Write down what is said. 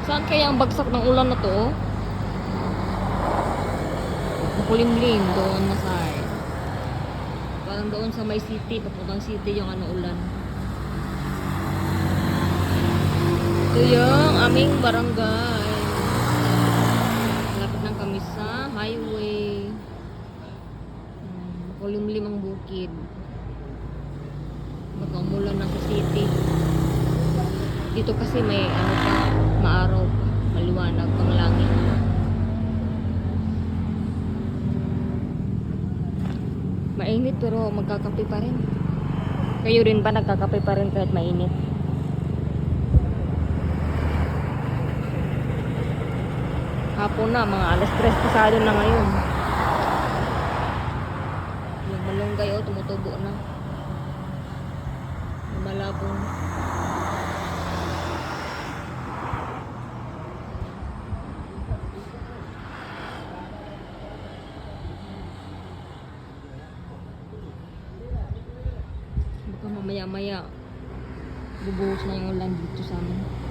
Saan kaya ang bagsak ng ulan na to? Makulimlim doon na side. Parang doon sa may city, papuntang city yung ano ulan. Ito yung aming barangay. Malapit lang kami sa highway. Makulimlim ang bukid. Baka umulan na sa city. Dito kasi may ano pa, maaraw pa, maliwanag pang langit. Mainit pero magkakape pa rin. Kayo rin ba nagkakape pa rin kahit mainit? Hapon na, mga alas 3 pasado na ngayon. Yung malunggay tumutubo na. Malabong. Baka mamaya-maya bubuhos na yung ulan dito sa amin.